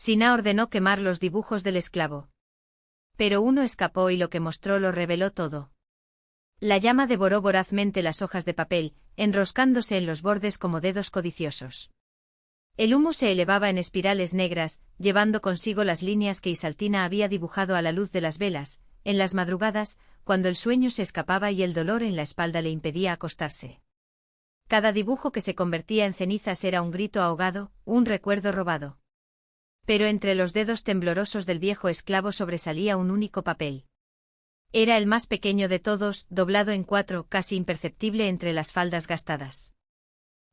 Sina ordenó quemar los dibujos del esclavo. Pero uno escapó y lo que mostró lo reveló todo. La llama devoró vorazmente las hojas de papel, enroscándose en los bordes como dedos codiciosos. El humo se elevaba en espirales negras, llevando consigo las líneas que Isaltina había dibujado a la luz de las velas, en las madrugadas, cuando el sueño se escapaba y el dolor en la espalda le impedía acostarse. Cada dibujo que se convertía en cenizas era un grito ahogado, un recuerdo robado. Pero entre los dedos temblorosos del viejo esclavo sobresalía un único papel. Era el más pequeño de todos, doblado en 4, casi imperceptible entre las faldas gastadas.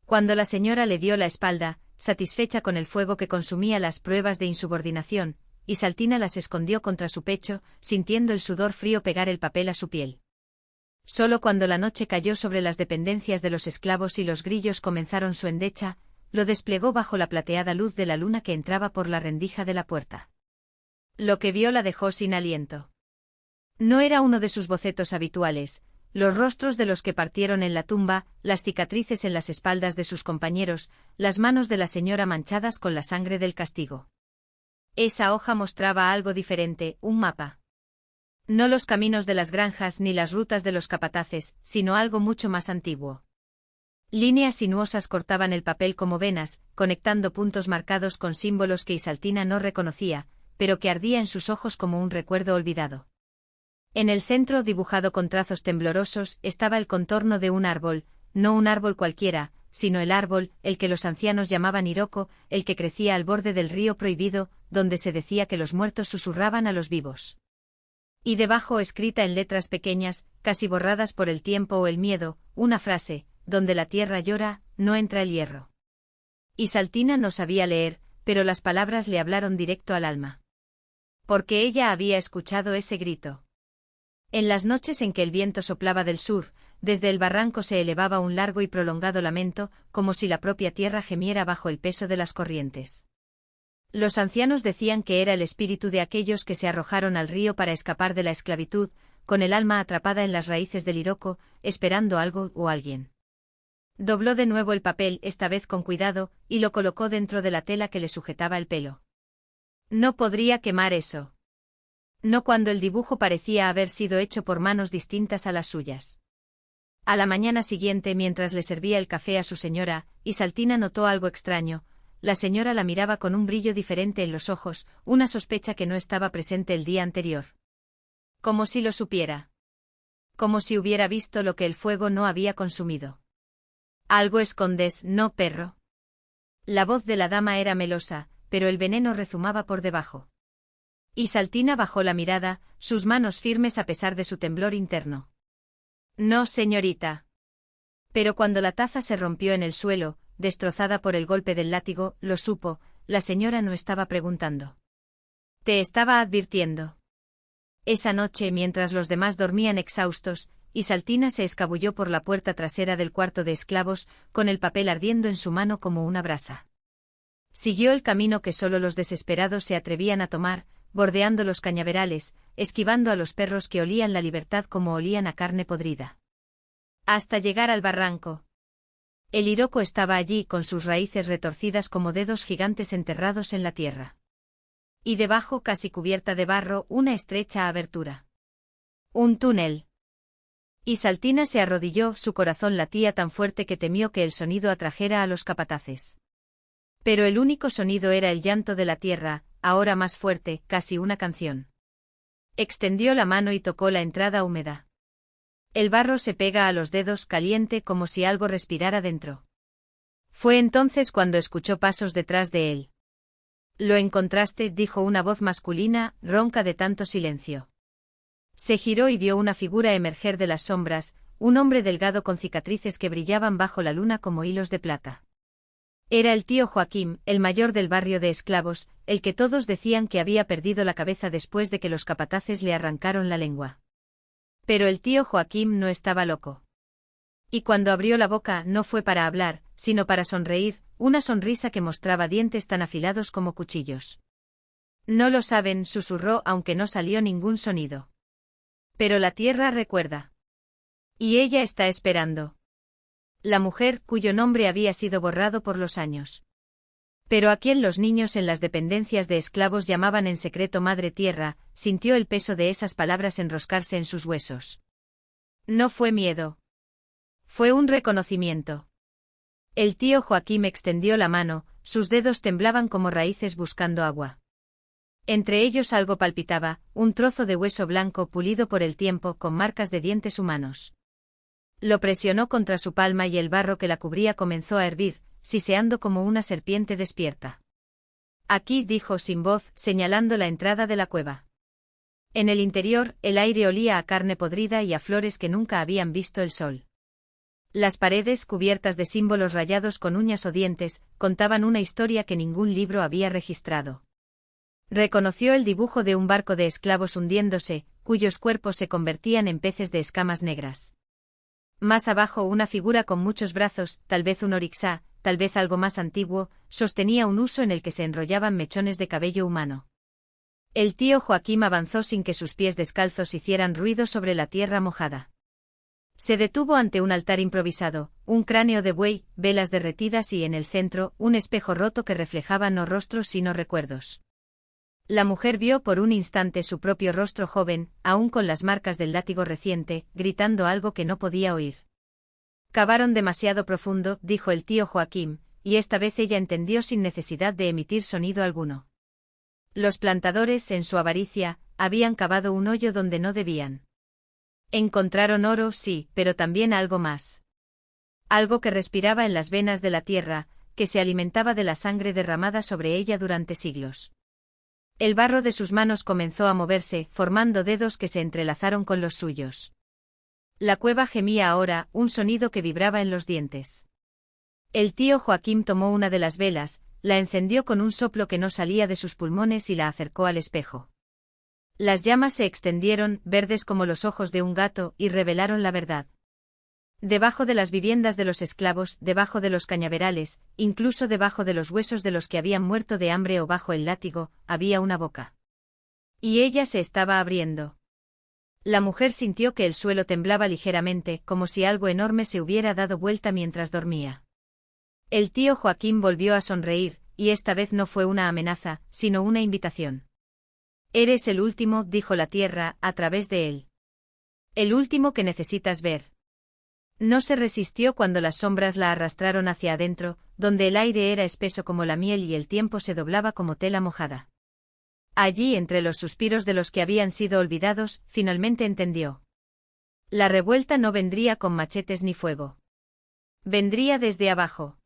Cuando la señora le dio la espalda, satisfecha con el fuego que consumía las pruebas de insubordinación, Isaltina las escondió contra su pecho, sintiendo el sudor frío pegar el papel a su piel. Solo cuando la noche cayó sobre las dependencias de los esclavos y los grillos comenzaron su endecha, lo desplegó bajo la plateada luz de la luna que entraba por la rendija de la puerta. Lo que vio la dejó sin aliento. No era uno de sus bocetos habituales, los rostros de los que partieron en la tumba, las cicatrices en las espaldas de sus compañeros, las manos de la señora manchadas con la sangre del castigo. Esa hoja mostraba algo diferente, un mapa. No los caminos de las granjas ni las rutas de los capataces, sino algo mucho más antiguo. Líneas sinuosas cortaban el papel como venas, conectando puntos marcados con símbolos que Isaltina no reconocía, pero que ardía en sus ojos como un recuerdo olvidado. En el centro, dibujado con trazos temblorosos, estaba el contorno de un árbol, no un árbol cualquiera, sino el árbol, el que los ancianos llamaban Iroko, el que crecía al borde del río prohibido, donde se decía que los muertos susurraban a los vivos. Y debajo, escrita en letras pequeñas, casi borradas por el tiempo o el miedo, una frase: donde la tierra llora, no entra el hierro. Isaltina no sabía leer, pero las palabras le hablaron directo al alma. Porque ella había escuchado ese grito. En las noches en que el viento soplaba del sur, desde el barranco se elevaba un largo y prolongado lamento, como si la propia tierra gemiera bajo el peso de las corrientes. Los ancianos decían que era el espíritu de aquellos que se arrojaron al río para escapar de la esclavitud, con el alma atrapada en las raíces del Iroko, esperando algo o alguien. Dobló de nuevo el papel, esta vez con cuidado, y lo colocó dentro de la tela que le sujetaba el pelo. No podría quemar eso. No cuando el dibujo parecía haber sido hecho por manos distintas a las suyas. A la mañana siguiente, mientras le servía el café a su señora, Isaltina notó algo extraño. La señora la miraba con un brillo diferente en los ojos, una sospecha que no estaba presente el día anterior. Como si lo supiera. Como si hubiera visto lo que el fuego no había consumido. Algo escondes, ¿no, perro? La voz de la dama era melosa, pero el veneno rezumaba por debajo. Isaltina bajó la mirada, sus manos firmes a pesar de su temblor interno. No, señorita. Pero cuando la taza se rompió en el suelo, destrozada por el golpe del látigo, lo supo, la señora no estaba preguntando. Te estaba advirtiendo. Esa noche, mientras los demás dormían exhaustos, Isaltina se escabulló por la puerta trasera del cuarto de esclavos, con el papel ardiendo en su mano como una brasa. Siguió el camino que solo los desesperados se atrevían a tomar, bordeando los cañaverales, esquivando a los perros que olían la libertad como olían a carne podrida. Hasta llegar al barranco. El Iroko estaba allí con sus raíces retorcidas como dedos gigantes enterrados en la tierra. Y debajo, casi cubierta de barro, una estrecha abertura. Un túnel. Isaltina se arrodilló, su corazón latía tan fuerte que temió que el sonido atrajera a los capataces. Pero el único sonido era el llanto de la tierra, ahora más fuerte, casi una canción. Extendió la mano y tocó la entrada húmeda. El barro se pega a los dedos, caliente como si algo respirara dentro. Fue entonces cuando escuchó pasos detrás de él. «Lo encontraste», dijo una voz masculina, ronca de tanto silencio. Se giró y vio una figura emerger de las sombras, un hombre delgado con cicatrices que brillaban bajo la luna como hilos de plata. Era el tío Joaquim, el mayor del barrio de esclavos, el que todos decían que había perdido la cabeza después de que los capataces le arrancaron la lengua. Pero el tío Joaquim no estaba loco. Y cuando abrió la boca no fue para hablar, sino para sonreír, una sonrisa que mostraba dientes tan afilados como cuchillos. «No lo saben», susurró, aunque no salió ningún sonido. «Pero la tierra recuerda. Y ella está esperando». La mujer, cuyo nombre había sido borrado por los años. Pero a quien los niños en las dependencias de esclavos llamaban en secreto Madre Tierra, sintió el peso de esas palabras enroscarse en sus huesos. No fue miedo. Fue un reconocimiento. El tío Joaquín extendió la mano, sus dedos temblaban como raíces buscando agua. Entre ellos algo palpitaba, un trozo de hueso blanco pulido por el tiempo con marcas de dientes humanos. Lo presionó contra su palma y el barro que la cubría comenzó a hervir, siseando como una serpiente despierta. Aquí, dijo sin voz, señalando la entrada de la cueva. En el interior, el aire olía a carne podrida y a flores que nunca habían visto el sol. Las paredes, cubiertas de símbolos rayados con uñas o dientes, contaban una historia que ningún libro había registrado. Reconoció el dibujo de un barco de esclavos hundiéndose, cuyos cuerpos se convertían en peces de escamas negras. Más abajo una figura con muchos brazos, tal vez un orixá, tal vez algo más antiguo, sostenía un huso en el que se enrollaban mechones de cabello humano. El tío Joaquín avanzó sin que sus pies descalzos hicieran ruido sobre la tierra mojada. Se detuvo ante un altar improvisado, un cráneo de buey, velas derretidas y en el centro, un espejo roto que reflejaba no rostros sino recuerdos. La mujer vio por un instante su propio rostro joven, aún con las marcas del látigo reciente, gritando algo que no podía oír. Cavaron demasiado profundo, dijo el tío Joaquín, y esta vez ella entendió sin necesidad de emitir sonido alguno. Los plantadores, en su avaricia, habían cavado un hoyo donde no debían. Encontraron oro, sí, pero también algo más. Algo que respiraba en las venas de la tierra, que se alimentaba de la sangre derramada sobre ella durante siglos. El barro de sus manos comenzó a moverse, formando dedos que se entrelazaron con los suyos. La cueva gemía ahora, un sonido que vibraba en los dientes. El tío Joaquín tomó una de las velas, la encendió con un soplo que no salía de sus pulmones y la acercó al espejo. Las llamas se extendieron, verdes como los ojos de un gato, y revelaron la verdad. Debajo de las viviendas de los esclavos, debajo de los cañaverales, incluso debajo de los huesos de los que habían muerto de hambre o bajo el látigo, había una boca. Y ella se estaba abriendo. La mujer sintió que el suelo temblaba ligeramente, como si algo enorme se hubiera dado vuelta mientras dormía. El tío Joaquín volvió a sonreír, y esta vez no fue una amenaza, sino una invitación. Eres el último, dijo la tierra, a través de él. El último que necesitas ver. No se resistió cuando las sombras la arrastraron hacia adentro, donde el aire era espeso como la miel y el tiempo se doblaba como tela mojada. Allí, entre los suspiros de los que habían sido olvidados, finalmente entendió. La revuelta no vendría con machetes ni fuego. Vendría desde abajo.